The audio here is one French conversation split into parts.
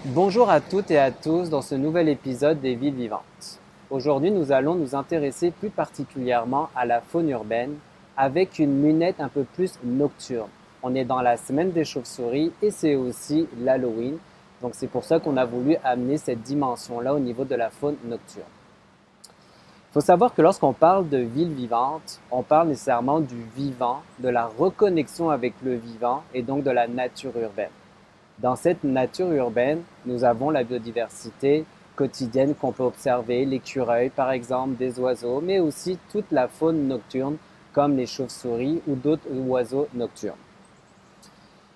Bonjour à toutes et à tous dans ce nouvel épisode des Villes vivantes. Aujourd'hui, nous allons nous intéresser plus particulièrement à la faune urbaine avec une lunette un peu plus nocturne. On est dans la semaine des chauves-souris et c'est aussi l'Halloween. Donc c'est pour ça qu'on a voulu amener cette dimension-là au niveau de la faune nocturne. Il faut savoir que lorsqu'on parle de villes vivantes, on parle nécessairement du vivant, de la reconnexion avec le vivant et donc de la nature urbaine. Dans cette nature urbaine, nous avons la biodiversité quotidienne qu'on peut observer, l'écureuil par exemple, des oiseaux, mais aussi toute la faune nocturne comme les chauves-souris ou d'autres oiseaux nocturnes.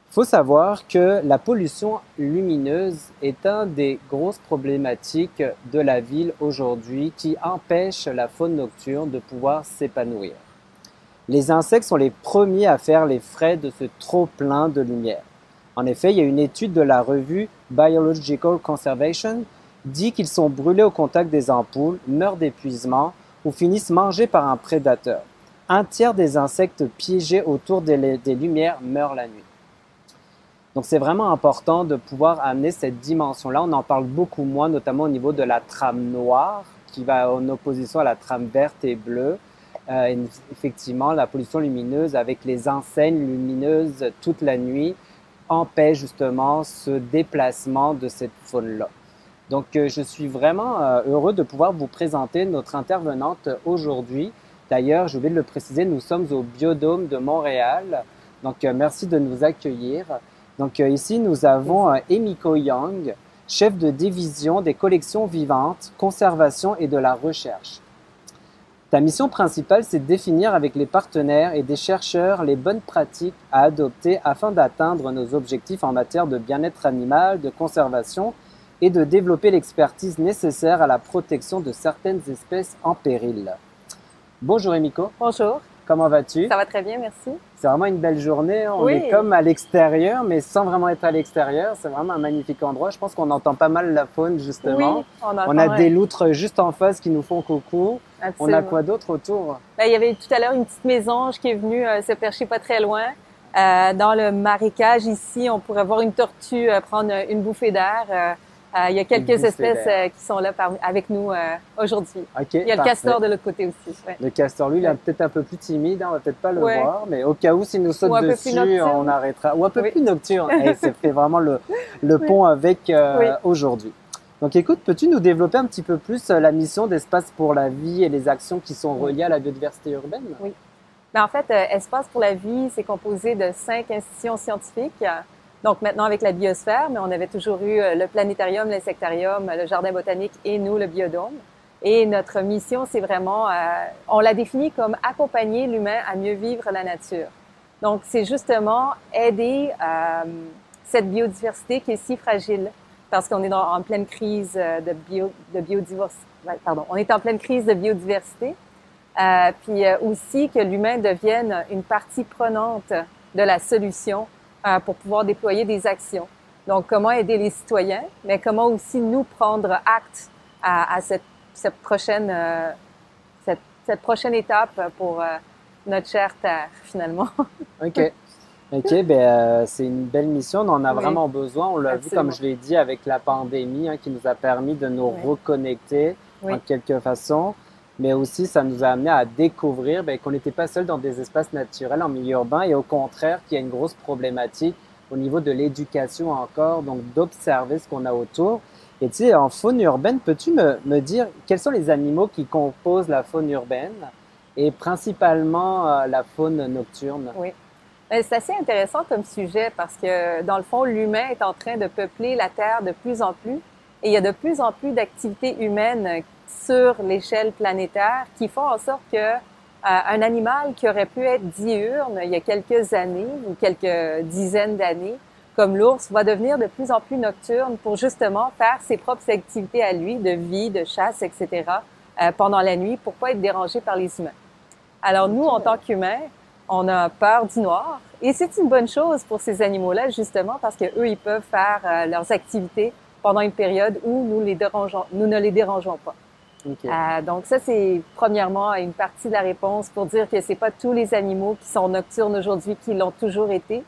Il faut savoir que la pollution lumineuse est une des grosses problématiques de la ville aujourd'hui qui empêche la faune nocturne de pouvoir s'épanouir. Les insectes sont les premiers à faire les frais de ce trop-plein de lumière. En effet, il y a une étude de la revue Biological Conservation dit qu'ils sont brûlés au contact des ampoules, meurent d'épuisement ou finissent mangés par un prédateur. Un tiers des insectes piégés autour des lumières meurent la nuit. Donc c'est vraiment important de pouvoir amener cette dimension-là. On en parle beaucoup moins, notamment au niveau de la trame noire, qui va en opposition à la trame verte et bleue. Effectivement, la pollution lumineuse avec les enseignes lumineuses toute la nuit empêche justement ce déplacement de cette faune-là. Donc, je suis vraiment heureux de pouvoir vous présenter notre intervenante aujourd'hui. D'ailleurs, j'ai oublié de le préciser, nous sommes au Biodôme de Montréal. Donc, merci de nous accueillir. Donc, ici, nous avons Emiko Young, chef de division des collections vivantes, conservation et de la recherche. Ta mission principale, c'est de définir avec les partenaires et des chercheurs les bonnes pratiques à adopter afin d'atteindre nos objectifs en matière de bien-être animal, de conservation et de développer l'expertise nécessaire à la protection de certaines espèces en péril. Bonjour Emiko. Bonjour. Comment vas-tu? Ça va très bien, merci. C'est vraiment une belle journée. On Oui. est comme à l'extérieur, mais sans vraiment être à l'extérieur. C'est vraiment un magnifique endroit. Je pense qu'on entend pas mal la faune, justement. Oui, on entend, On a des loutres juste en face qui nous font coucou. Absolument. On a quoi d'autre autour? Il y avait tout à l'heure une petite mésange qui est venue se percher pas très loin. Dans le marécage ici, on pourrait voir une tortue prendre une bouffée d'air. Il y a quelques espèces qui sont là avec nous aujourd'hui. Okay, il y a le castor de l'autre côté aussi. Ouais. Le castor, lui, il est peut-être un peu plus timide, on va peut-être pas le voir, mais au cas où, s'il nous saute dessus, on arrêtera. Ou un peu plus nocturne. Et ça fait vraiment le pont avec aujourd'hui. Donc écoute, peux-tu nous développer un petit peu plus la mission d'Espace pour la vie et les actions qui sont reliées à la biodiversité urbaine? Oui. En fait, Espace pour la vie, c'est composé de 5 institutions scientifiques. Donc maintenant avec la biosphère, mais on avait toujours eu le planétarium, l'insectarium, le jardin botanique et nous, le biodôme. Et notre mission, c'est vraiment, on l'a défini comme accompagner l'humain à mieux vivre la nature. Donc c'est justement aider cette biodiversité qui est si fragile, parce qu'on est en pleine crise de biodiversité. Pardon, on est en pleine crise de biodiversité. Puis aussi que l'humain devienne une partie prenante de la solution pour pouvoir déployer des actions. Donc, comment aider les citoyens, mais comment aussi nous prendre acte à cette prochaine étape pour notre chère Terre, finalement. OK. C'est une belle mission. On en a vraiment besoin. On l'a vu, comme je l'ai dit, avec la pandémie qui nous a permis de nous reconnecter en quelque façon. Mais aussi, ça nous a amené à découvrir qu'on n'était pas seul dans des espaces naturels en milieu urbain et au contraire, qu'il y a une grosse problématique au niveau de l'éducation encore, donc d'observer ce qu'on a autour. Et tu sais, en faune urbaine, peux-tu me dire quels sont les animaux qui composent la faune urbaine et principalement la faune nocturne? Oui. C'est assez intéressant comme sujet parce que, dans le fond, l'humain est en train de peupler la Terre de plus en plus et il y a de plus en plus d'activités humaines sur l'échelle planétaire qui font en sorte que un animal qui aurait pu être diurne il y a quelques années ou quelques dizaines d'années, comme l'ours, va devenir de plus en plus nocturne pour justement faire ses propres activités à lui, de vie, de chasse, etc., pendant la nuit pour pas être dérangé par les humains. Alors nous, en tant qu'humains, on a peur du noir et c'est une bonne chose pour ces animaux-là justement parce que eux, ils peuvent faire leurs activités pendant une période où nous ne les dérangeons pas. Okay. Donc ça, c'est premièrement une partie de la réponse pour dire que c'est pas tous les animaux qui sont nocturnes aujourd'hui qui l'ont toujours été.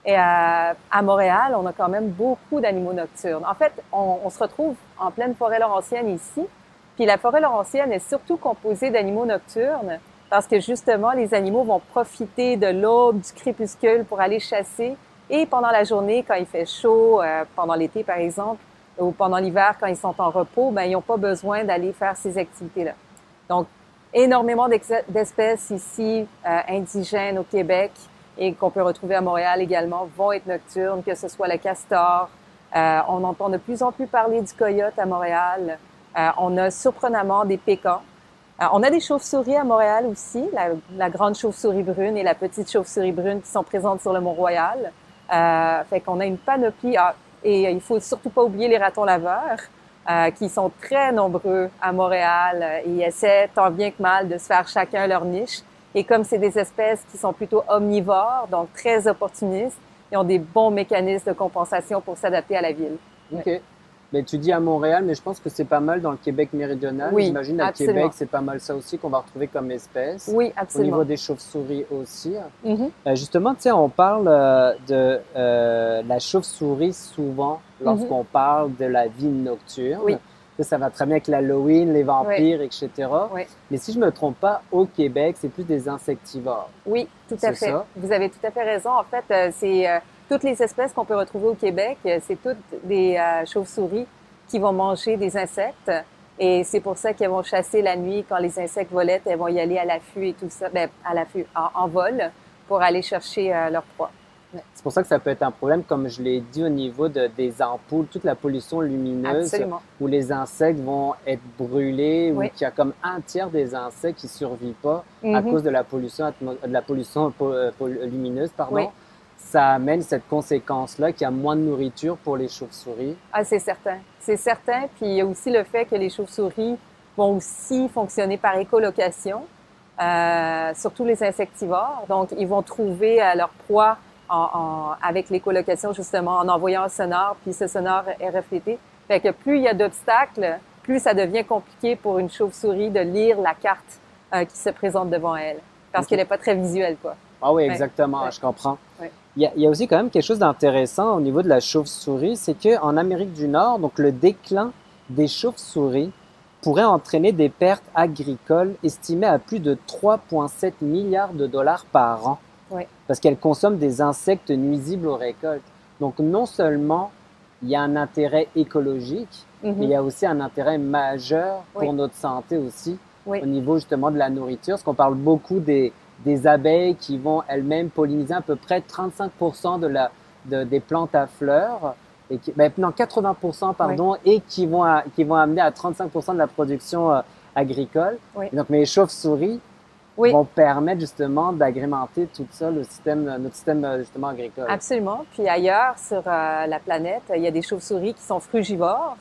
Et à Montréal, on a quand même beaucoup d'animaux nocturnes. En fait, on se retrouve en pleine forêt laurentienne ici. Puis la forêt laurentienne est surtout composée d'animaux nocturnes parce que justement, les animaux vont profiter de l'aube, du crépuscule pour aller chasser. Et pendant la journée, quand il fait chaud, pendant l'été par exemple, ou pendant l'hiver, quand ils sont en repos, ben ils n'ont pas besoin d'aller faire ces activités-là. Donc, énormément d'espèces ici indigènes au Québec et qu'on peut retrouver à Montréal également vont être nocturnes, que ce soit le castor. On entend de plus en plus parler du coyote à Montréal. On a surprenamment des pécans. On a des chauves-souris à Montréal aussi, la grande chauve-souris brune et la petite chauve-souris brune qui sont présentes sur le Mont-Royal. Fait qu'on a une panoplie. Et il faut surtout pas oublier les ratons laveurs, qui sont très nombreux à Montréal. Ils essaient tant bien que mal de se faire chacun leur niche. Et comme c'est des espèces qui sont plutôt omnivores, donc très opportunistes, ils ont des bons mécanismes de compensation pour s'adapter à la ville. OK. Mais tu dis à Montréal, mais je pense que c'est pas mal dans le Québec méridional. Oui, j'imagine à absolument. Québec, c'est pas mal ça aussi qu'on va retrouver comme espèce. Oui, Au absolument. niveau des chauves-souris aussi. Mhm. Justement, tu sais, on parle de la chauve-souris souvent lorsqu'on parle de la vie nocturne. Oui. Ça va très bien avec l'Halloween, les vampires, etc. Oui. Mais si je me trompe pas, au Québec, c'est plus des insectivores. Oui, tout à C'est fait. ça? Vous avez tout à fait raison. En fait, c'est toutes les espèces qu'on peut retrouver au Québec, c'est toutes des chauves-souris qui vont manger des insectes. Et c'est pour ça qu'elles vont chasser la nuit quand les insectes volaient. Elles vont y aller à l'affût et tout ça, à l'affût, en vol, pour aller chercher leur proie. C'est pour ça que ça peut être un problème, comme je l'ai dit, au niveau des ampoules, toute la pollution lumineuse, Absolument. où les insectes vont être brûlés, ou Oui. qu'il y a comme un tiers des insectes qui survivent pas à cause de la pollution, lumineuse, pardon. Oui. Ça amène cette conséquence-là qu'il y a moins de nourriture pour les chauves-souris. Ah, c'est certain. C'est certain. Puis il y a aussi le fait que les chauves-souris vont aussi fonctionner par écolocation, surtout les insectivores. Donc, ils vont trouver leur proie avec l'écolocation, justement, en envoyant un sonore, puis ce sonore est reflété. Fait que plus il y a d'obstacles, plus ça devient compliqué pour une chauve-souris de lire la carte qui se présente devant elle, parce qu'elle n'est pas très visuelle, quoi. Ah oui, exactement, Ouais. je comprends. Ouais. Il y a aussi quand même quelque chose d'intéressant au niveau de la chauve-souris, c'est qu'en Amérique du Nord, donc le déclin des chauves-souris pourrait entraîner des pertes agricoles estimées à plus de 3,7 milliards de dollars par an. Oui. Parce qu'elles consomment des insectes nuisibles aux récoltes. Donc non seulement il y a un intérêt écologique, mais il y a aussi un intérêt majeur pour Oui. notre santé aussi, Oui. au niveau justement de la nourriture, parce qu'on parle beaucoup des abeilles qui vont elles-mêmes polliniser à peu près 35% des plantes à fleurs, et non, 80%, pardon, et qui vont amener à 35% de la production agricole. Oui. Et donc, mais les chauves-souris Oui. vont permettre justement d'agrémenter tout ça, notre système justement agricole. Absolument. Puis ailleurs sur la planète, il y a des chauves-souris qui sont frugivores,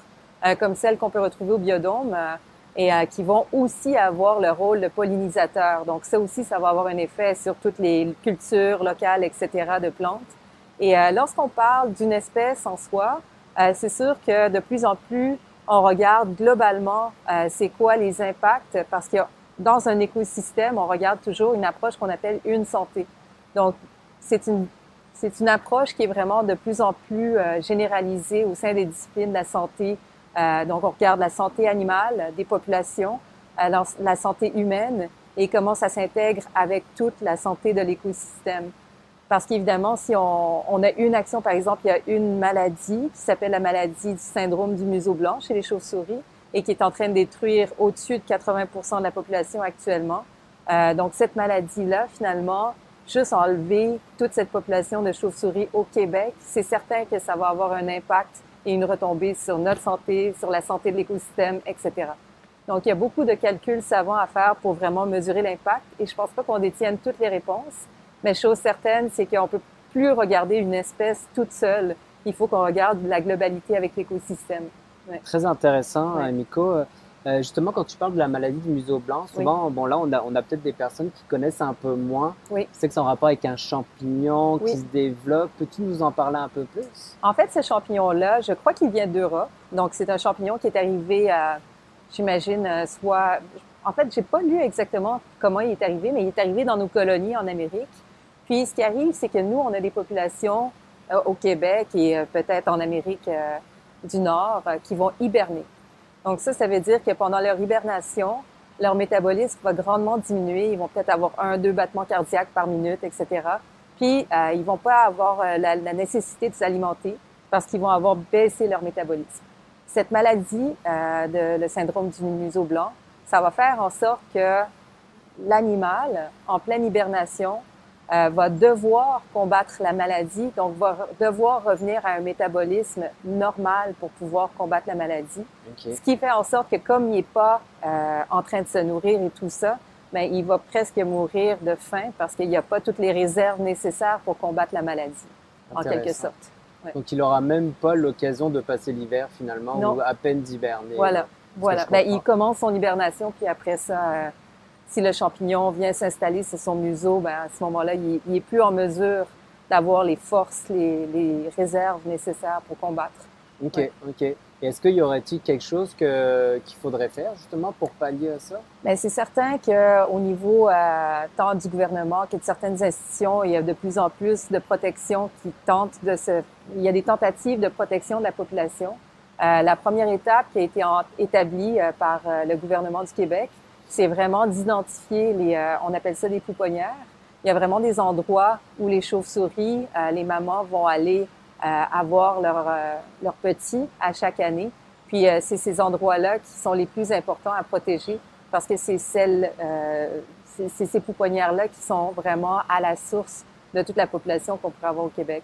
comme celles qu'on peut retrouver au biodôme, et qui vont aussi avoir le rôle de pollinisateur. Donc ça aussi, ça va avoir un effet sur toutes les cultures locales, etc., de plantes. Et lorsqu'on parle d'une espèce en soi, c'est sûr que de plus en plus, on regarde globalement c'est quoi les impacts, parce que dans un écosystème, on regarde toujours une approche qu'on appelle une santé. Donc, c'est une approche qui est vraiment de plus en plus généralisée au sein des disciplines de la santé. Donc, on regarde la santé animale des populations, la santé humaine et comment ça s'intègre avec toute la santé de l'écosystème. Parce qu'évidemment, si on a une action, par exemple, il y a une maladie qui s'appelle la maladie du syndrome du museau blanc chez les chauves-souris et qui est en train de détruire au-dessus de 80% de la population actuellement. Donc, cette maladie-là, finalement, juste enlever toute cette population de chauves-souris au Québec, c'est certain que ça va avoir un impact et une retombée sur notre santé, sur la santé de l'écosystème, etc. Donc, il y a beaucoup de calculs savants à faire pour vraiment mesurer l'impact et je pense pas qu'on détienne toutes les réponses. Mais chose certaine, c'est qu'on peut plus regarder une espèce toute seule. Il faut qu'on regarde la globalité avec l'écosystème. Ouais. Très intéressant, Ouais. Miko. Justement, quand tu parles de la maladie du museau blanc, souvent, bon là, on a peut-être des personnes qui connaissent un peu moins. Oui. C'est que c'est en rapport avec un champignon Oui. qui se développe. Peux-tu nous en parler un peu plus? En fait, ce champignon-là, je crois qu'il vient d'Europe. Donc, c'est un champignon qui est arrivé à, j'imagine, soit... En fait, j'ai pas lu exactement comment il est arrivé, mais il est arrivé dans nos colonies en Amérique. Puis, ce qui arrive, c'est que nous, on a des populations au Québec et peut-être en Amérique du Nord qui vont hiberner. Donc ça veut dire que pendant leur hibernation, leur métabolisme va grandement diminuer. Ils vont peut-être avoir 1-2 battements cardiaques par minute, etc. Puis, ils vont pas avoir la nécessité de s'alimenter parce qu'ils vont avoir baissé leur métabolisme. Cette maladie, le syndrome du museau blanc, ça va faire en sorte que l'animal, en pleine hibernation, va devoir combattre la maladie, donc va devoir revenir à un métabolisme normal pour pouvoir combattre la maladie. Okay. Ce qui fait en sorte que comme il n'est pas en train de se nourrir et tout ça, bien, il va presque mourir de faim parce qu'il n'y a pas toutes les réserves nécessaires pour combattre la maladie, en quelque sorte. Ouais. Donc, il n'aura même pas l'occasion de passer l'hiver finalement, non. ou à peine d'hiberner. Voilà. Bien, il commence son hibernation, puis après ça, si le champignon vient s'installer sur son museau, ben à ce moment-là, il est plus en mesure d'avoir les forces, les réserves nécessaires pour combattre. OK, ouais. OK. Et est-ce qu'il y aurait-il quelque chose qu'il faudrait faire justement pour pallier à ça? Bien, c'est certain qu'au niveau tant du gouvernement que de certaines institutions, il y a de plus en plus de protection qui tentent il y a des tentatives de protection de la population. La première étape qui a été établie par le gouvernement du Québec, c'est vraiment d'identifier on appelle ça des pouponnières. Il y a vraiment des endroits où les chauves-souris, les mamans vont aller avoir leurs petits à chaque année. Puis c'est ces endroits-là qui sont les plus importants à protéger parce que c'est ces pouponnières-là qui sont vraiment à la source de toute la population qu'on pourrait avoir au Québec.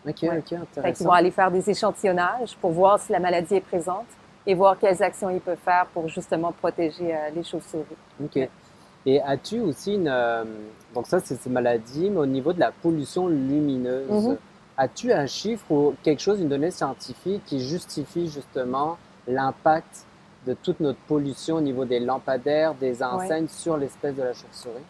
OK, ouais. OK, intéressant. Ils vont aller faire des échantillonnages pour voir si la maladie est présente et voir quelles actions ils peuvent faire pour justement protéger les chauves-souris. OK. Ouais. Et as-tu aussi donc ça, c'est ces maladies, mais au niveau de la pollution lumineuse, as-tu un chiffre ou quelque chose, une donnée scientifique qui justifie justement l'impact de toute notre pollution au niveau des lampadaires, des enseignes sur l'espèce de la chauve-souris?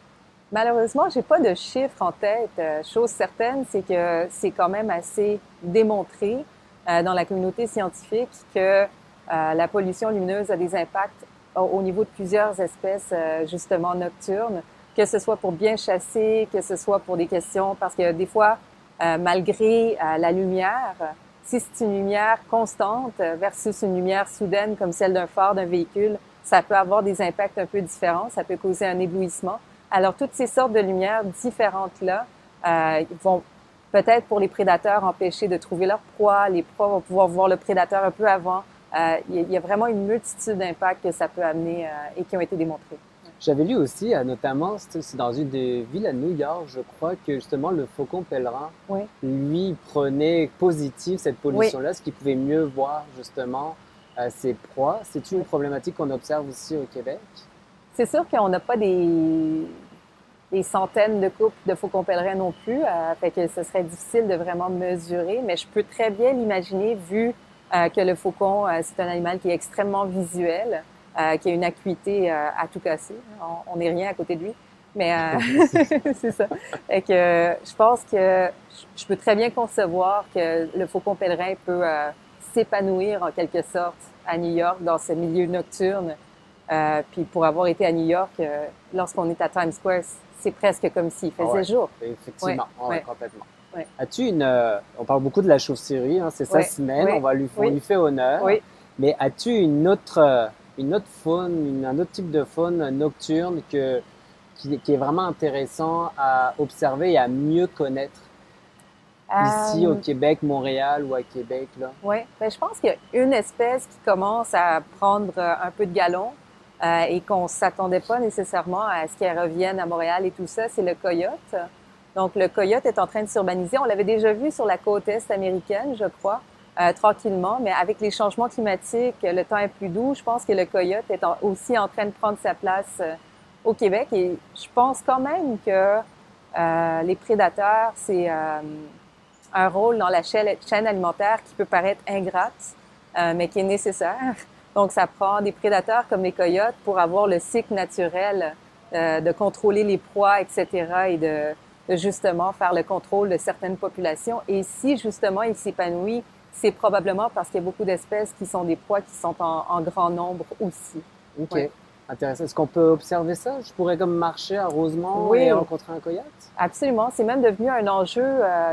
Malheureusement, j'ai pas de chiffre en tête. Chose certaine, c'est que c'est quand même assez démontré dans la communauté scientifique que la pollution lumineuse a des impacts au niveau de plusieurs espèces, justement nocturnes, que ce soit pour bien chasser, que ce soit pour des questions, parce que des fois, malgré la lumière, si c'est une lumière constante versus une lumière soudaine comme celle d'un phare d'un véhicule, ça peut avoir des impacts un peu différents, ça peut causer un éblouissement. Alors, toutes ces sortes de lumières différentes-là vont peut-être pour les prédateurs empêcher de trouver leur proie. Les proies vont pouvoir voir le prédateur un peu avant. Il y a vraiment une multitude d'impacts que ça peut amener et qui ont été démontrés. J'avais lu aussi, notamment, c'est dans une des villes à New York, je crois, que justement le faucon pèlerin, lui, prenait positif cette pollution-là, ce qui pouvait mieux voir justement ses proies. C'est-tu une problématique qu'on observe ici au Québec? C'est sûr qu'on n'a pas des centaines de couples de faucons pèlerins non plus, fait que ce serait difficile de vraiment mesurer, mais je peux très bien l'imaginer vu que le faucon, c'est un animal qui est extrêmement visuel, qui a une acuité à tout casser. On n'est rien à côté de lui, mais c'est ça. Fait que je pense que je peux très bien concevoir que le faucon pèlerin peut s'épanouir en quelque sorte à New York dans ce milieu nocturne. Puis pour avoir été à New York, lorsqu'on est à Times Square, c'est presque comme s'il faisait jour. Effectivement, complètement. Ouais. As-tu on parle beaucoup de la chauve-souris, hein, c'est sa semaine, on lui fait honneur. Mais as-tu une autre faune, un autre type de faune nocturne qui est vraiment intéressant à observer et à mieux connaître ici au Québec, Montréal ou à Québec là? Oui, ben, je pense qu'il y a une espèce qui commence à prendre un peu de galon et qu'on ne s'attendait pas nécessairement à ce qu'elle revienne à Montréal et tout ça, c'est le coyote. Donc, le coyote est en train de s'urbaniser. On l'avait déjà vu sur la côte est américaine, je crois, tranquillement, mais avec les changements climatiques, le temps est plus doux. Je pense que le coyote est aussi en train de prendre sa place au Québec et je pense quand même que les prédateurs, c'est un rôle dans la chaîne alimentaire qui peut paraître ingrate, mais qui est nécessaire. Donc, ça prend des prédateurs comme les coyotes pour avoir le cycle naturel de contrôler les proies, etc., et de justement faire le contrôle de certaines populations. Et si, justement, il s'épanouit, c'est probablement parce qu'il y a beaucoup d'espèces qui sont des proies qui sont en grand nombre aussi. OK. Intéressant. Est-ce qu'on peut observer ça? Je pourrais comme marcher à Rosemont Oui, et rencontrer un coyote? absolument. C'est même devenu un enjeu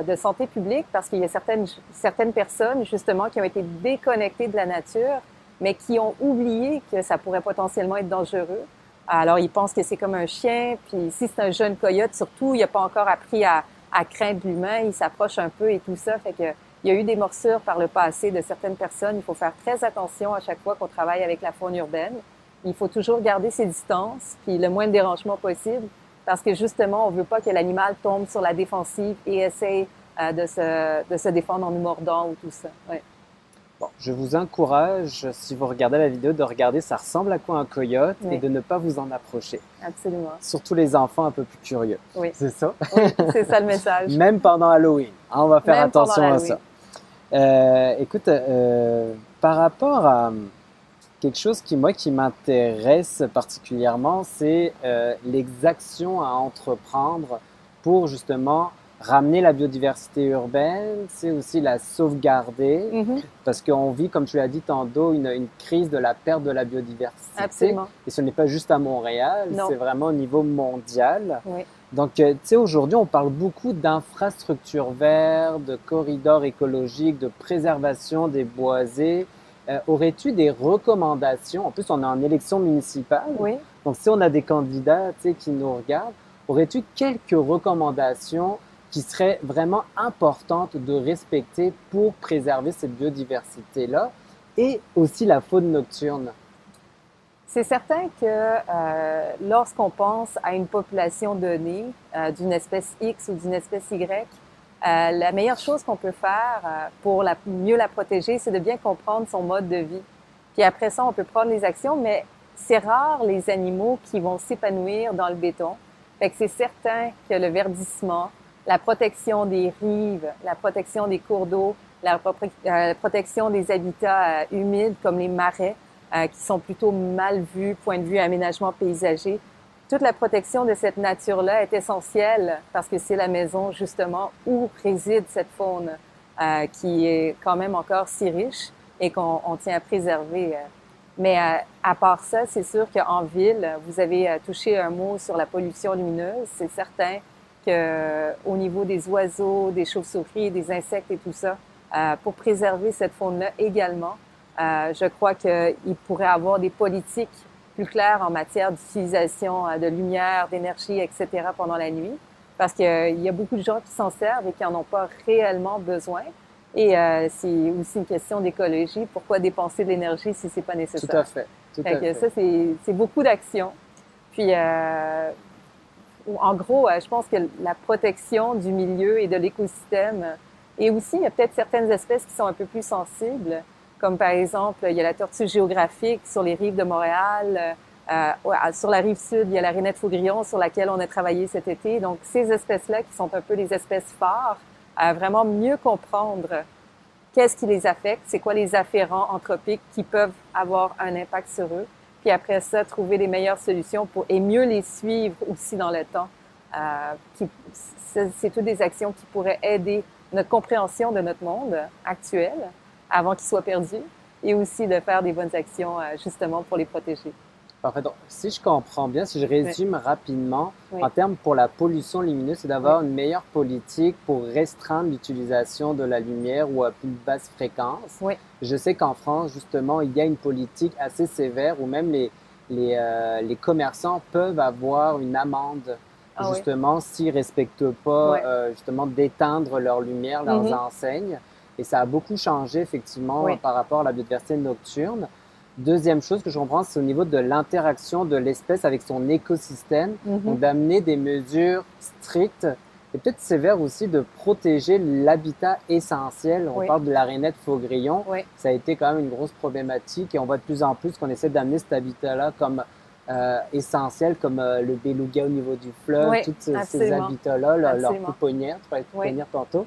de santé publique parce qu'il y a certaines personnes, justement, qui ont été déconnectées de la nature, mais qui ont oublié que ça pourrait potentiellement être dangereux. Alors, ils pensent que c'est comme un chien, puis si c'est un jeune coyote, surtout, il n'a pas encore appris à craindre l'humain, il s'approche un peu et tout ça. Fait que, il y a eu des morsures par le passé de certaines personnes. Il faut faire très attention à chaque fois qu'on travaille avec la faune urbaine. Il faut toujours garder ses distances, puis le moins de dérangement possible, parce que justement, on veut pas que l'animal tombe sur la défensive et essaye de se défendre en nous mordant ou tout ça. Ouais. Bon, je vous encourage, si vous regardez la vidéo, de regarder ça ressemble à quoi un coyote Oui. et de ne pas vous en approcher. Absolument. Surtout les enfants un peu plus curieux. Oui. C'est ça? Oui, c'est ça le message. Même pendant Halloween. Hein, on va faire Même pendant attention à Halloween. ça. Écoute, par rapport à quelque chose qui m'intéresse particulièrement, c'est les actions à entreprendre pour justement ramener la biodiversité urbaine, c'est aussi la sauvegarder, Mhm. parce qu'on vit, comme tu l'as dit tantôt, une crise de la perte de la biodiversité. Absolument. Et ce n'est pas juste à Montréal, Non. c'est vraiment au niveau mondial. Oui. Donc, tu sais, aujourd'hui, on parle beaucoup d'infrastructures vertes, de corridors écologiques, de préservation des boisés. Aurais-tu des recommandations? En plus, on est en élection municipale. Oui. Donc, si on a des candidats, tu sais, qui nous regardent, aurais-tu quelques recommandations qui seraient vraiment importantes de respecter pour préserver cette biodiversité-là et aussi la faune nocturne? C'est certain que lorsqu'on pense à une population donnée, d'une espèce X ou d'une espèce Y, la meilleure chose qu'on peut faire pour mieux la protéger, c'est de bien comprendre son mode de vie. Puis après ça, on peut prendre les actions, mais c'est rare les animaux qui vont s'épanouir dans le béton. Fait que c'est certain que le verdissement, la protection des rives, la protection des cours d'eau, la protection des habitats humides comme les marais, qui sont plutôt mal vus, point de vue aménagement paysager. Toute la protection de cette nature-là est essentielle parce que c'est la maison, justement, où réside cette faune qui est quand même encore si riche et qu'on tient à préserver. Mais à part ça, c'est sûr qu'en ville, vous avez touché un mot sur la pollution lumineuse. C'est certain qu'au niveau des oiseaux, des chauves-souris, des insectes et tout ça, pour préserver cette faune-là également, je crois qu'il pourrait y avoir des politiques plus claires en matière d'utilisation de lumière, d'énergie, etc. pendant la nuit, parce qu'il y a beaucoup de gens qui s'en servent et qui n'en ont pas réellement besoin. Et c'est aussi une question d'écologie. Pourquoi dépenser de l'énergie si c'est pas nécessaire? Tout à fait. Tout à fait. Ça, c'est beaucoup d'actions. Puis, en gros, je pense que la protection du milieu et de l'écosystème, et aussi, il y a peut-être certaines espèces qui sont un peu plus sensibles, comme par exemple, il y a la tortue géographique sur les rives de Montréal. Sur la rive sud, il y a la rainette faugrillon sur laquelle on a travaillé cet été. Donc, ces espèces-là qui sont un peu les espèces phares, à vraiment mieux comprendre qu'est-ce qui les affecte, c'est quoi les afférents anthropiques qui peuvent avoir un impact sur eux. Puis après ça, trouver les meilleures solutions et mieux les suivre aussi dans le temps. C'est toutes des actions qui pourraient aider notre compréhension de notre monde actuel avant qu'il soit perdu et aussi de faire des bonnes actions justement pour les protéger. Parfait. Donc, si je comprends bien, si je résume rapidement, Oui. en termes pour la pollution lumineuse, c'est d'avoir une meilleure politique pour restreindre l'utilisation de la lumière ou à plus basse fréquence. Oui. Je sais qu'en France, justement, il y a une politique assez sévère où même les commerçants peuvent avoir une amende, justement, s'ils ne respectent pas, justement, d'éteindre leur lumière, leurs enseignes. Et ça a beaucoup changé, effectivement, par rapport à la biodiversité nocturne. Deuxième chose que je comprends, c'est au niveau de l'interaction de l'espèce avec son écosystème, donc d'amener des mesures strictes et peut-être sévères aussi de protéger l'habitat essentiel. On parle de la rainette faugrillon. Ça a été quand même une grosse problématique et on voit de plus en plus qu'on essaie d'amener cet habitat-là comme essentiel, comme le beluga au niveau du fleuve, tous ces habitats-là, leur pouponnière, tu parlais de pouponnière tantôt.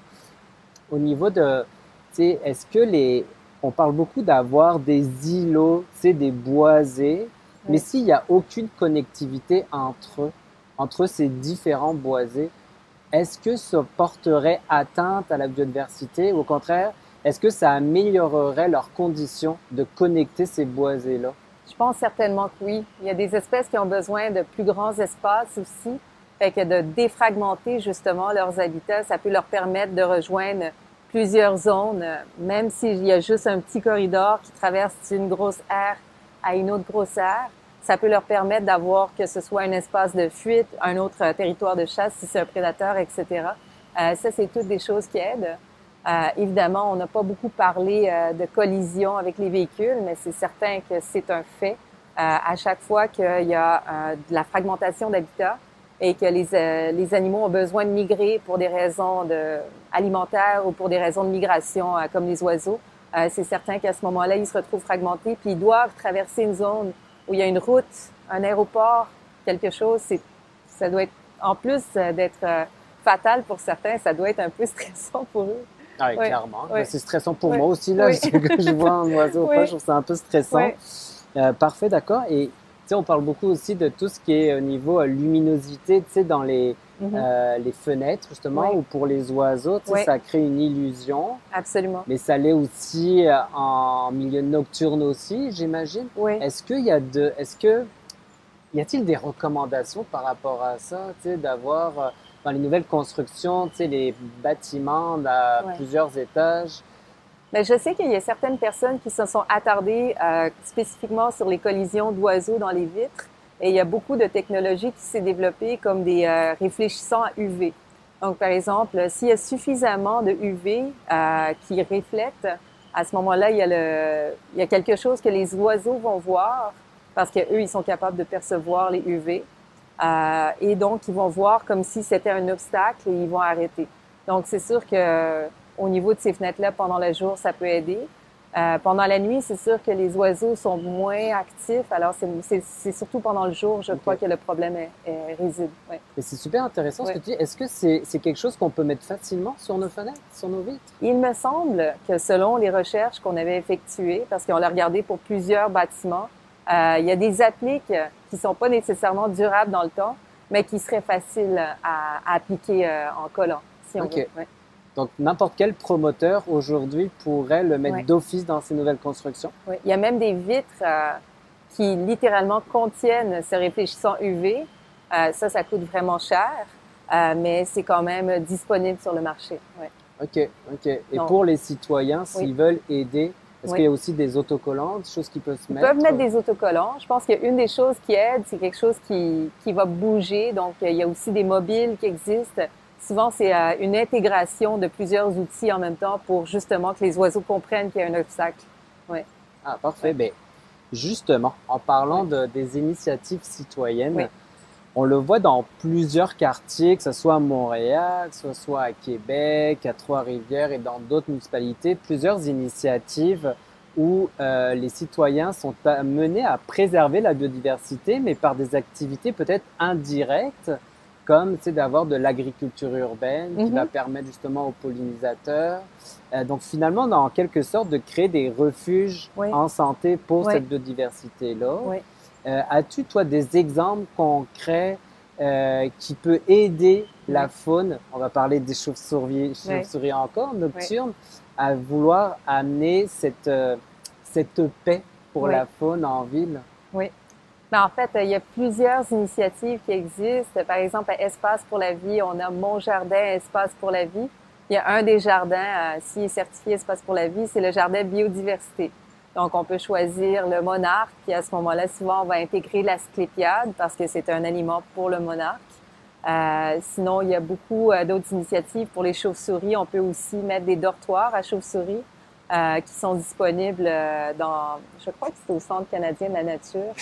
Au niveau de, tu sais, est-ce que on parle beaucoup d'avoir des îlots, tu sais, des boisés, mais s'il n'y a aucune connectivité entre ces différents boisés, est-ce que ça porterait atteinte à la biodiversité ou au contraire, est-ce que ça améliorerait leurs conditions de connecter ces boisés-là? Je pense certainement que oui. Il y a des espèces qui ont besoin de plus grands espaces aussi. Fait que de défragmenter justement leurs habitats, ça peut leur permettre de rejoindre plusieurs zones, même s'il y a juste un petit corridor qui traverse d'une grosse aire à une autre grosse aire. Ça peut leur permettre d'avoir que ce soit un espace de fuite, un autre territoire de chasse si c'est un prédateur, etc. Ça, c'est toutes des choses qui aident. Évidemment, on n'a pas beaucoup parlé de collision avec les véhicules, mais c'est certain que c'est un fait. À chaque fois qu'il y a de la fragmentation d'habitat et que les animaux ont besoin de migrer pour des raisons alimentaires ou pour des raisons de migration, comme les oiseaux, c'est certain qu'à ce moment-là, ils se retrouvent fragmentés, puis ils doivent traverser une zone où il y a une route, un aéroport, quelque chose. Ça doit être, en plus d'être fatal pour certains, ça doit être un peu stressant pour eux. Ah oui, Oui, clairement. oui. C'est stressant pour Oui. moi aussi, là. Oui. Que je vois un oiseau, Oui. je trouve ça un peu stressant. Oui. Parfait, d'accord. Et tu sais, on parle beaucoup aussi de tout ce qui est au niveau luminosité, tu sais, dans les fenêtres, justement, Oui. ou pour les oiseaux, tu sais, Oui. ça crée une illusion. Absolument. Mais ça l'est aussi en milieu nocturne aussi, j'imagine. Oui. Y a-t-il des recommandations par rapport à ça, tu sais, d'avoir dans les nouvelles constructions, tu sais, les bâtiments à Ouais. plusieurs étages? Mais je sais qu'il y a certaines personnes qui se sont attardées spécifiquement sur les collisions d'oiseaux dans les vitres. Et il y a beaucoup de technologies qui s'est développées comme des réfléchissants à UV. Donc, par exemple, s'il y a suffisamment de UV qui reflètent, à ce moment-là, il y a quelque chose que les oiseaux vont voir parce qu'eux, ils sont capables de percevoir les UV. Et donc, ils vont voir comme si c'était un obstacle et ils vont arrêter. Donc, c'est sûr que au niveau de ces fenêtres-là, pendant le jour, ça peut aider. Pendant la nuit, c'est sûr que les oiseaux sont moins actifs. Alors, c'est surtout pendant le jour, je crois, que le problème réside. Ouais. Mais c'est super intéressant ce que tu dis. Est-ce que c'est quelque chose qu'on peut mettre facilement sur nos fenêtres, sur nos vitres? Il me semble que selon les recherches qu'on avait effectuées, parce qu'on l'a regardé pour plusieurs bâtiments, il y a des appliques qui sont pas nécessairement durables dans le temps, mais qui seraient faciles à appliquer en collant, si on veut. Ouais. Donc, n'importe quel promoteur aujourd'hui pourrait le mettre d'office dans ses nouvelles constructions? Oui. Il y a même des vitres qui littéralement contiennent ce réfléchissant UV. Ça coûte vraiment cher, mais c'est quand même disponible sur le marché. Ouais. OK. Et donc, pour les citoyens, s'ils veulent aider, est-ce qu'il y a aussi des autocollants, des choses qui peuvent se mettre? Ils peuvent mettre des autocollants. Je pense qu'une des choses qui aide, c'est quelque chose qui va bouger. Donc, il y a aussi des mobiles qui existent. Souvent, c'est une intégration de plusieurs outils en même temps pour justement que les oiseaux comprennent qu'il y a un obstacle. Ouais. Ah, parfait. Ben, justement, en parlant des initiatives citoyennes, on le voit dans plusieurs quartiers, que ce soit à Montréal, que ce soit à Québec, à Trois-Rivières et dans d'autres municipalités, plusieurs initiatives où les citoyens sont amenés à préserver la biodiversité, mais par des activités peut-être indirectes, comme d'avoir de l'agriculture urbaine qui va permettre justement aux pollinisateurs. Donc finalement, en quelque sorte, de créer des refuges en santé pour cette biodiversité-là. As-tu, toi, des exemples concrets qui peuvent aider la faune, on va parler des chauves-souris encore, nocturnes, à vouloir amener cette paix pour la faune en ville? Oui. Mais en fait, il y a plusieurs initiatives qui existent. Par exemple, à Espace pour la vie, on a Mon Jardin Espace pour la vie. Il y a un des jardins, s'il est certifié Espace pour la vie, c'est le jardin biodiversité. Donc, on peut choisir le monarque, puis à ce moment-là, souvent, on va intégrer l'asclépiade parce que c'est un aliment pour le monarque. Sinon, il y a beaucoup d'autres initiatives pour les chauves-souris. On peut aussi mettre des dortoirs à chauves-souris qui sont disponibles je crois que c'est au Centre canadien de la nature,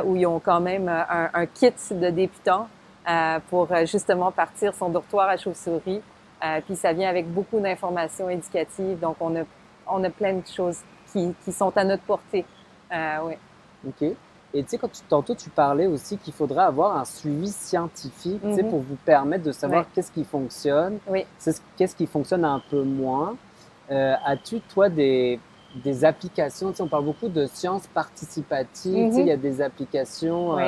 où ils ont quand même un kit de débutant pour justement partir son dortoir à chauves-souris. Puis ça vient avec beaucoup d'informations éducatives. Donc, on a plein de choses qui sont à notre portée. Oui. OK. Et tu sais, tantôt tu parlais aussi qu'il faudra avoir un suivi scientifique, tu sais, pour vous permettre de savoir qu'est-ce qui fonctionne, qu'est-ce qui fonctionne un peu moins. As-tu, toi, des applications, tu sais, on parle beaucoup de sciences participatives, tu sais, il y a des applications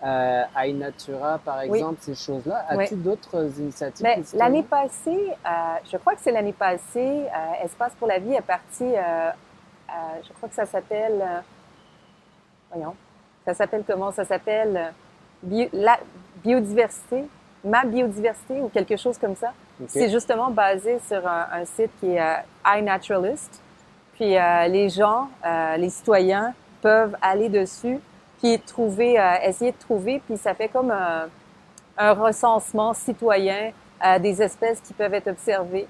à Inatura, par exemple, ces choses-là. As-tu d'autres initiatives? L'année passée, je crois que c'est l'année passée, Espace pour la vie est parti, je crois que ça s'appelle voyons, ça s'appelle comment? Ça s'appelle la biodiversité, ma biodiversité ou quelque chose comme ça. OK. C'est justement basé sur un site qui est iNaturalist. Puis les gens, les citoyens peuvent aller dessus puis trouver, essayer de trouver, puis ça fait comme un recensement citoyen des espèces qui peuvent être observées.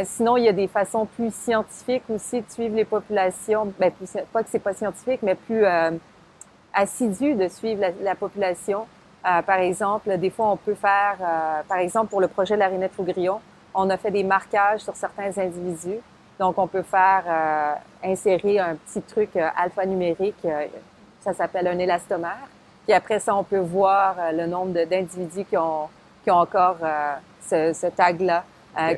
Sinon, il y a des façons plus scientifiques aussi de suivre les populations. Ben, pas que c'est pas scientifique, mais plus assidu de suivre la population. Par exemple, des fois, on peut faire, par exemple, pour le projet de la rainette faugrillon, on a fait des marquages sur certains individus. Donc, on peut faire insérer un petit truc alphanumérique, ça s'appelle un élastomère. Puis après ça, on peut voir le nombre d'individus qui ont encore ce tag-là.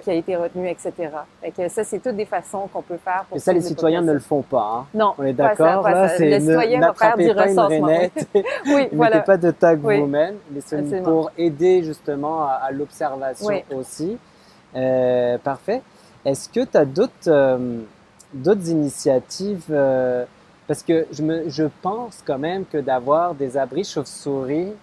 Qui a été retenu, etc. Fait que ça, c'est toutes des façons qu'on peut faire pour... Et ça, les citoyens ne le font pas. Hein? Non. On est d'accord, là, c'est le citoyen va faire du recensement. Oui, voilà. Mettez pas de tag Oui. vous-même, mais c'est Absolument. pour aider justement à l'observation Oui. aussi. Parfait. Est-ce que tu as d'autres initiatives parce que je pense quand même que d'avoir des abris chauves-souris,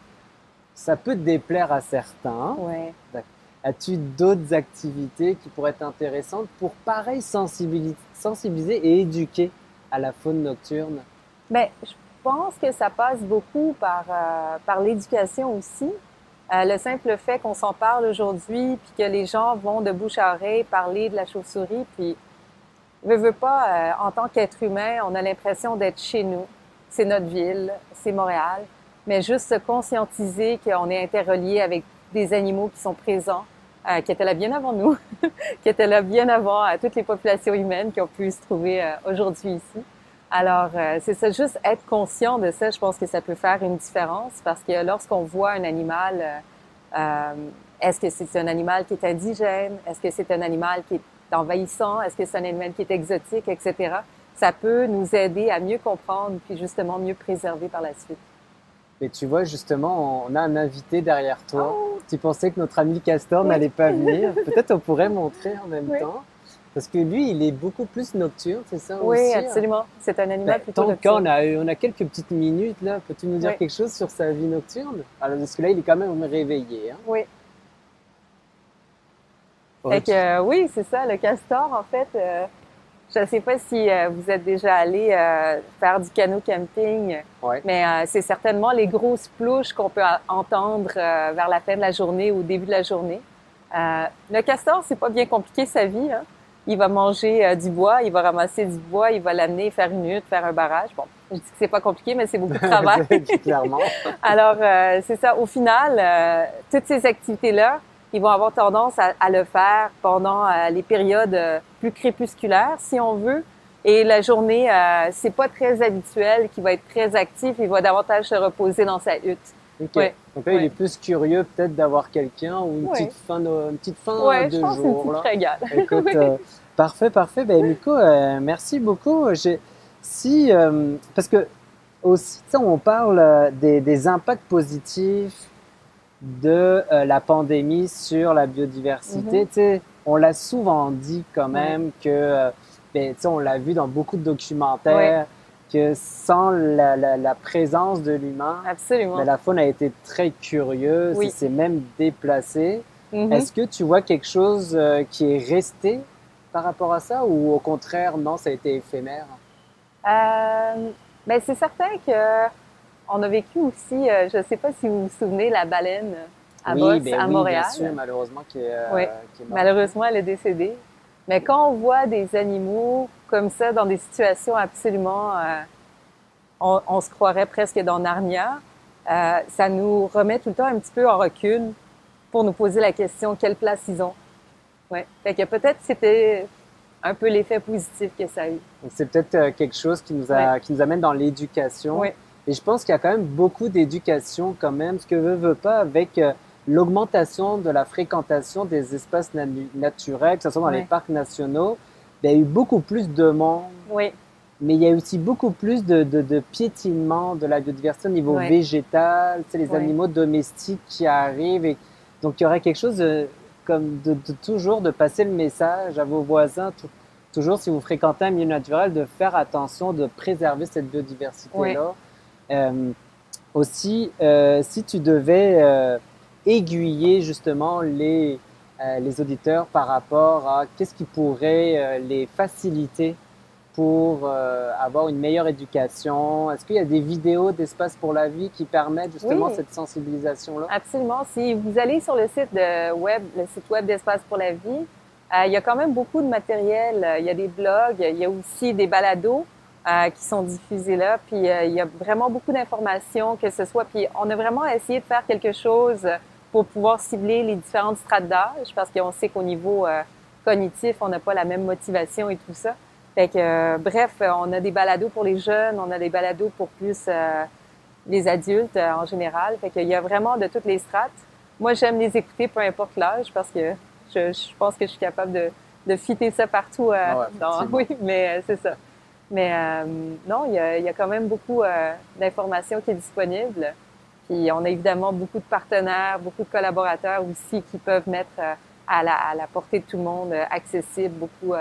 ça peut déplaire à certains. Oui. As-tu d'autres activités qui pourraient être intéressantes pour pareil sensibiliser et éduquer à la faune nocturne? Bien, je pense que ça passe beaucoup par l'éducation aussi. Le simple fait qu'on s'en parle aujourd'hui, puis que les gens vont de bouche à oreille parler de la chauve-souris, puis veut pas, en tant qu'être humain, on a l'impression d'être chez nous. C'est notre ville, c'est Montréal, mais juste se conscientiser qu'on est interrelié avec des animaux qui sont présents, qui étaient là bien avant nous, qui étaient là bien avant toutes les populations humaines qui ont pu se trouver aujourd'hui ici. Alors, c'est ça, juste être conscient de ça, je pense que ça peut faire une différence parce que lorsqu'on voit un animal, est-ce que c'est un animal qui est indigène? Est-ce que c'est un animal qui est envahissant? Est-ce que c'est un animal qui est exotique, etc.? Ça peut nous aider à mieux comprendre puis justement mieux préserver par la suite. Mais tu vois, justement, on a un invité derrière toi. Oh! Tu pensais que notre ami Castor Oui. n'allait pas venir. Peut-être on pourrait montrer en même Oui. temps. Parce que lui, il est beaucoup plus nocturne, c'est ça Oui, aussi? absolument. C'est un animal Ben, plutôt tant nocturne. on a quelques petites minutes là, peux-tu nous dire Oui. quelque chose sur sa vie nocturne? Alors, parce que là, il est quand même réveillé. Hein? Oui. Ok. Fait que, oui, c'est ça, le castor, en fait, je ne sais pas si vous êtes déjà allé faire du canot camping, Ouais. mais c'est certainement les grosses plouches qu'on peut entendre vers la fin de la journée ou au début de la journée. Le castor, c'est pas bien compliqué sa vie, hein. Il va manger du bois, il va ramasser du bois, il va l'amener faire une hutte, faire un barrage. Bon, je dis que c'est pas compliqué, mais c'est beaucoup de travail. Clairement. Alors, c'est ça. Au final, toutes ces activités-là, ils vont avoir tendance à le faire pendant les périodes plus crépusculaires, si on veut. Et la journée, c'est pas très habituel qu'il va être très actif. Il va davantage se reposer dans sa hutte. Ok. Ouais. Donc là, il Ouais. est plus curieux peut-être d'avoir quelqu'un ou une Ouais. petite fin Ouais, de je pense que c'est une jour. petite Là. fringale. Écoute, Oui. parfait, parfait. Ben, Miko, merci beaucoup. Parce que aussi, tu sais, on parle des impacts positifs de la pandémie sur la biodiversité. Tu sais, on l'a souvent dit quand même que, ben, tu sais, on l'a vu dans beaucoup de documentaires, que sans la présence de l'humain, Absolument. ben, la faune a été très curieuse, Oui. et s'est même déplacée. Mhm. Est-ce que tu vois quelque chose qui est resté par rapport à ça ou au contraire, non, ça a été éphémère? Ben, c'est certain que on a vécu aussi, je ne sais pas si vous vous souvenez, la baleine à Bosse, ben à oui, Montréal. bien sûr, malheureusement, qui est Oui. morte. Malheureusement, elle est décédée. Mais quand on voit des animaux comme ça dans des situations absolument, on se croirait presque dans Narnia, ça nous remet tout le temps un petit peu en recul pour nous poser la question quelle place ils ont. Ouais. Fait que peut-être c'était un peu l'effet positif que ça a eu. Donc, c'est peut-être quelque chose qui nous amène dans l'éducation. Oui. Et je pense qu'il y a quand même beaucoup d'éducation quand même, ce que veut pas avec l'augmentation de la fréquentation des espaces naturels, que ce soit dans les parcs nationaux, il y a eu beaucoup plus de monde. Oui. Mais il y a aussi beaucoup plus de piétinement de la biodiversité au niveau végétal, tu sais, les animaux domestiques qui arrivent. Et donc, il y aurait quelque chose comme de toujours de passer le message à vos voisins, toujours si vous fréquentez un milieu naturel, de faire attention, de préserver cette biodiversité-là. Euh, Aussi, si tu devais aiguiller justement les auditeurs par rapport à qu'est-ce qui pourrait les faciliter pour avoir une meilleure éducation, est-ce qu'il y a des vidéos d'Espace pour la vie qui permettent justement Oui, cette sensibilisation-là? absolument. Si vous allez sur le site web d'Espace pour la vie, il y a quand même beaucoup de matériel. Il y a des blogs, il y a aussi des balados qui sont diffusés là. Puis il y a vraiment beaucoup d'informations, que ce soit. Puis on a vraiment essayé de faire quelque chose pour pouvoir cibler les différentes strates d'âge, parce qu'on sait qu'au niveau cognitif, on n'a pas la même motivation et tout ça. Fait que, bref, on a des balados pour les jeunes, on a des balados pour plus les adultes en général. Fait qu'il y a vraiment de toutes les strates. Moi, j'aime les écouter, peu importe l'âge, parce que je pense que je suis capable de fitter ça partout. Ah ouais, Oui, mais c'est ça. Mais non, il y a quand même beaucoup d'informations qui est disponible. Puis on a évidemment beaucoup de partenaires, beaucoup de collaborateurs aussi qui peuvent mettre à la portée de tout le monde, accessible, beaucoup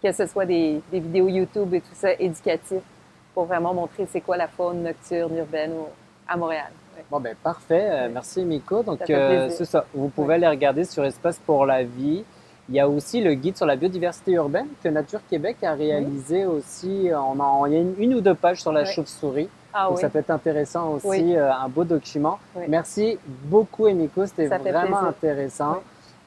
que ce soit des vidéos YouTube et tout ça, éducatifs, pour vraiment montrer c'est quoi la faune nocturne urbaine à Montréal. Ouais. Bon, ben parfait. Merci, Miko. Donc, Ça fait plaisir. c'est ça. Vous pouvez aller regarder sur Espace pour la vie. Il y a aussi le guide sur la biodiversité urbaine que Nature Québec a réalisé aussi. Il y a une ou deux pages sur la Oui. chauve-souris. Ah Donc, oui, ça peut être intéressant aussi, Oui. un beau document. Oui. Merci beaucoup, Emiko. C'était Ça fait vraiment plaisir. intéressant. Oui.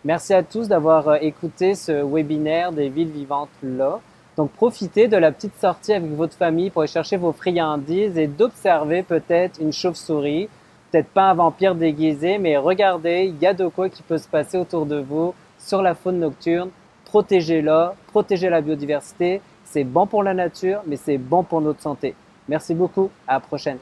Merci à tous d'avoir écouté ce webinaire des villes vivantes-là. Donc, profitez de la petite sortie avec votre famille pour aller chercher vos friandises et d'observer peut-être une chauve-souris, peut-être pas un vampire déguisé, mais regardez, il y a de quoi qui peut se passer autour de vous sur la faune nocturne. Protégez-la, protégez la biodiversité. C'est bon pour la nature, mais c'est bon pour notre santé. Merci beaucoup. À la prochaine.